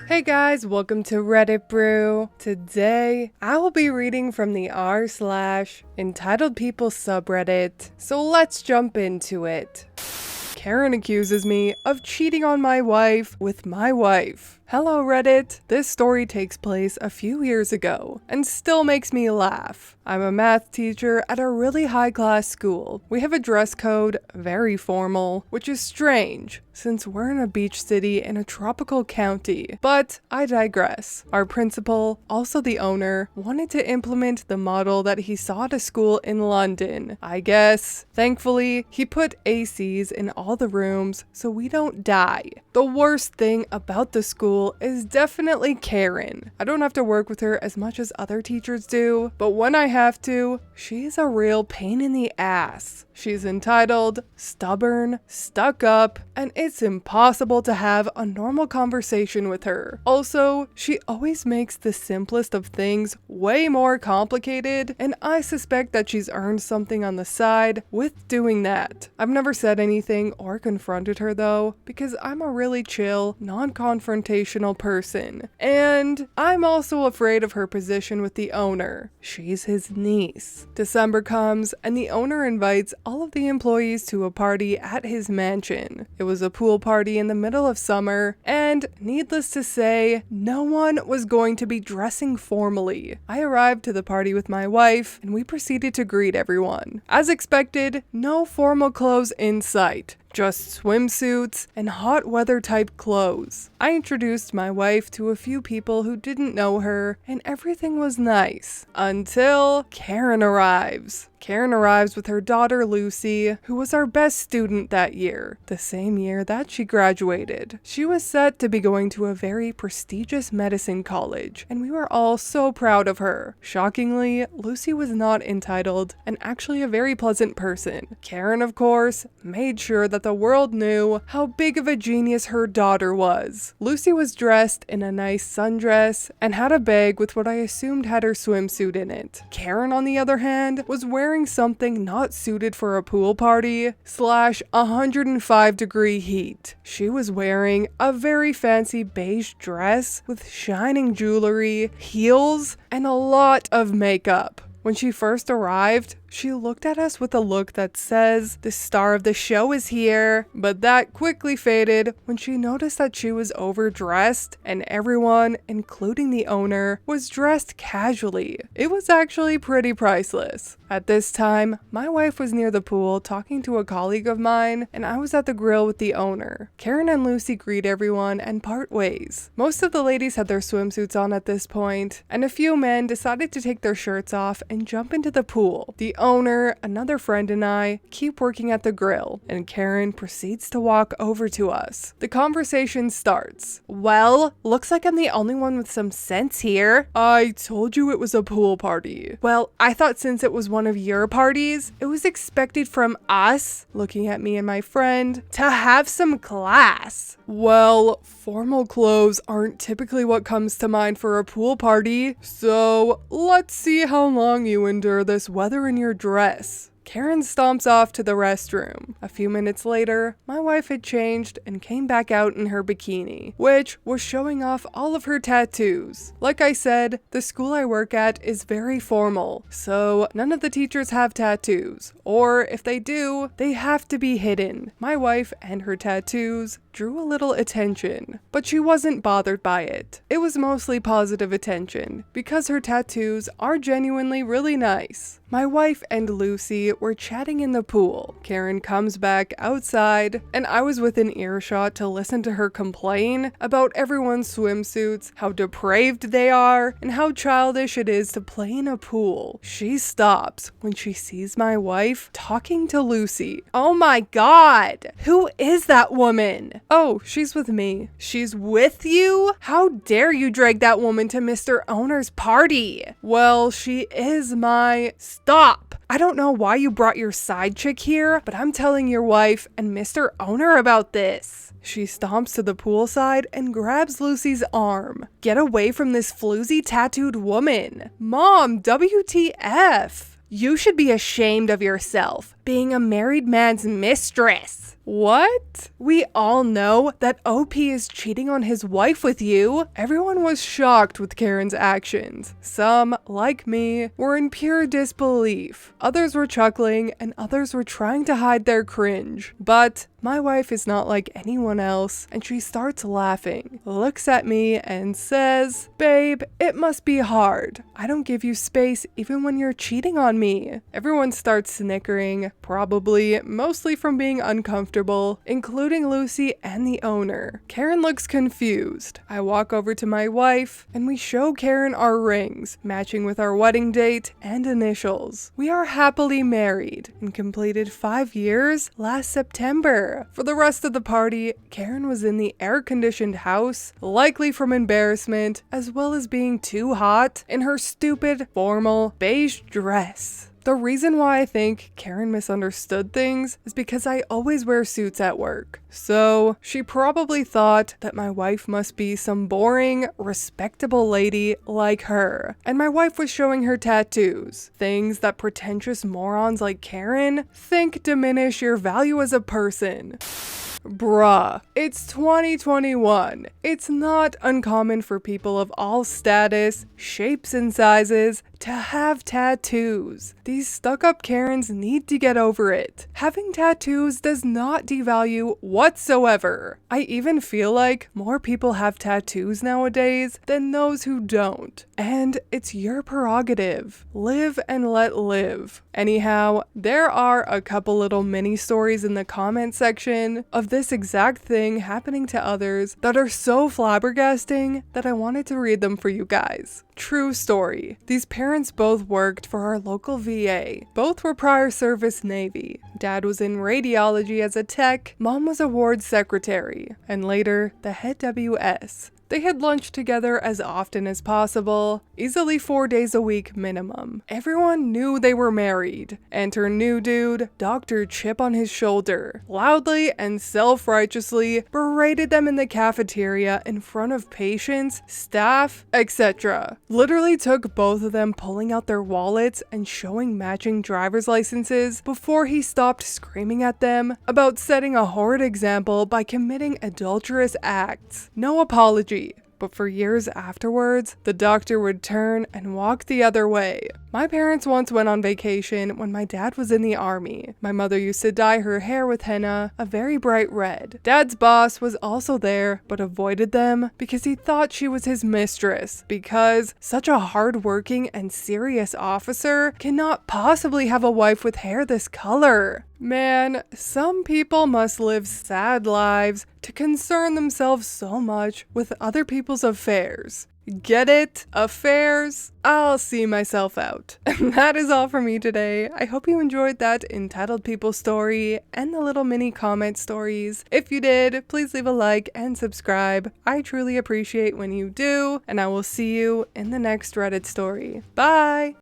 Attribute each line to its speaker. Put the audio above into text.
Speaker 1: Hey guys, welcome to Reddit Brew. Today, I will be reading from the r/EntitledPeople subreddit, so let's jump into it. Karen accuses me of cheating on my wife with my wife. Hello Reddit, this story takes place a few years ago and still makes me laugh. I'm a math teacher at a really high-class school. We have a dress code, very formal, which is strange since we're in a beach city in a tropical county. But I digress. Our principal, also the owner, wanted to implement the model that he saw at a school in London, I guess. Thankfully, he put ACs in all the rooms so we don't die. The worst thing about the school is definitely Karen. I don't have to work with her as much as other teachers do, but when I have to, she's a real pain in the ass. She's entitled, stubborn, stuck up, and it's impossible to have a normal conversation with her. Also, she always makes the simplest of things way more complicated, and I suspect that she's earned something on the side with doing that. I've never said anything or confronted her though, because I'm a really chill, non-confrontational person. And I'm also afraid of her position with the owner. She's his niece. December comes, and the owner invites all of the employees to a party at his mansion. It was a pool party in the middle of summer, and needless to say, no one was going to be dressing formally. I arrived to the party with my wife, and we proceeded to greet everyone. As expected, no formal clothes in sight. Just swimsuits and hot weather type clothes. I introduced my wife to a few people who didn't know her, and everything was nice. Until Karen arrives. Karen arrives with her daughter Lucy, who was our best student that year, the same year that she graduated. She was set to be going to a very prestigious medicine college, and we were all so proud of her. Shockingly, Lucy was not entitled and actually a very pleasant person. Karen, of course, made sure that the world knew how big of a genius her daughter was. Lucy was dressed in a nice sundress and had a bag with what I assumed had her swimsuit in it. Karen, on the other hand, was wearing something not suited for a pool party / 105-degree heat. She was wearing a very fancy beige dress with shining jewelry, heels, and a lot of makeup. When she first arrived, she looked at us with a look that says, "The star of the show is here," but that quickly faded when she noticed that she was overdressed and everyone, including the owner, was dressed casually. It was actually pretty priceless. At this time, my wife was near the pool talking to a colleague of mine, and I was at the grill with the owner. Karen and Lucy greet everyone and part ways. Most of the ladies had their swimsuits on at this point, and a few men decided to take their shirts off and jump into the pool. The owner, another friend, and I keep working at the grill, and Karen proceeds to walk over to us. The conversation starts. "Well, looks like I'm the only one with some sense here." "I told you it was a pool party." "Well, I thought since it was one of your parties, it was expected from us," looking at me and my friend, "to have some class." "Well, formal clothes aren't typically what comes to mind for a pool party, so let's see how long you endure this weather in your dress." Karen stomps off to the restroom. A few minutes later, my wife had changed and came back out in her bikini, which was showing off all of her tattoos. Like I said, the school I work at is very formal, so none of the teachers have tattoos, or if they do, they have to be hidden. My wife and her tattoos drew a little attention, but she wasn't bothered by it. It was mostly positive attention, because her tattoos are genuinely really nice. My wife and Lucy were chatting in the pool. Karen comes back outside, and I was within earshot to listen to her complain about everyone's swimsuits, how depraved they are, and how childish it is to play in a pool. She stops when she sees my wife talking to Lucy. "Oh my god! Who is that woman?" "Oh, she's with me." "She's with you? How dare you drag that woman to Mr. Owner's party?" "Well, she is my..." "Stop! I don't know why you brought your side chick here, but I'm telling your wife and Mr. Owner about this." She stomps to the poolside and grabs Lucy's arm. "Get away from this Floozy tattooed woman." "Mom, WTF?" You should be ashamed of yourself, being a married man's mistress. What? We all know that OP is cheating on his wife with you. Everyone was shocked with Karen's actions. Some, like me, were in pure disbelief. Others were chuckling, and others were trying to hide their cringe. But my wife is not like anyone else, and she starts laughing, looks at me, and says, "Babe, it must be hard. I don't give you space even when you're cheating on me." Everyone starts snickering, probably mostly from being uncomfortable, including Lucy and the owner. Karen looks confused. I walk over to my wife, and we show Karen our rings, matching with our wedding date and initials. We are happily married and completed 5 years last September. For the rest of the party, Karen was in the air-conditioned house, likely from embarrassment, as well as being too hot in her stupid, formal, beige dress. The reason why I think Karen misunderstood things is because I always wear suits at work. So she probably thought that my wife must be some boring, respectable lady like her. And my wife was showing her tattoos. Things that pretentious morons like Karen think diminish your value as a person. Bruh, it's 2021. It's not uncommon for people of all status, shapes, and sizes to have tattoos. These stuck-up Karens need to get over it. Having tattoos does not devalue whatsoever. I even feel like more people have tattoos nowadays than those who don't. And it's your prerogative. Live and let live. Anyhow, there are a couple little mini stories in the comment section of this exact thing happening to others that are so flabbergasting that I wanted to read them for you guys. True story. These parents both worked for our local VA. Both were prior service Navy. Dad was in radiology as a tech, mom was a ward secretary, and later the head WS. They had lunch together as often as possible, easily 4 days a week minimum. Everyone knew they were married. Enter new dude, Dr. Chip on his shoulder, loudly and self-righteously berated them in the cafeteria in front of patients, staff, etc. Literally took both of them pulling out their wallets and showing matching driver's licenses before he stopped screaming at them about setting a horrid example by committing adulterous acts. No apology. But for years afterwards, the doctor would turn and walk the other way. My parents once went on vacation when my dad was in the army. My mother used to dye her hair with henna, a very bright red. Dad's boss was also there, but avoided them because he thought she was his mistress, because such a hard-working and serious officer cannot possibly have a wife with hair this color. Man, some people must live sad lives to concern themselves so much with other people's affairs. Get it? Affairs? I'll see myself out. And that is all for me today. I hope you enjoyed that Entitled People story and the little mini comment stories. If you did, please leave a like and subscribe. I truly appreciate when you do, and I will see you in the next Reddit story. Bye!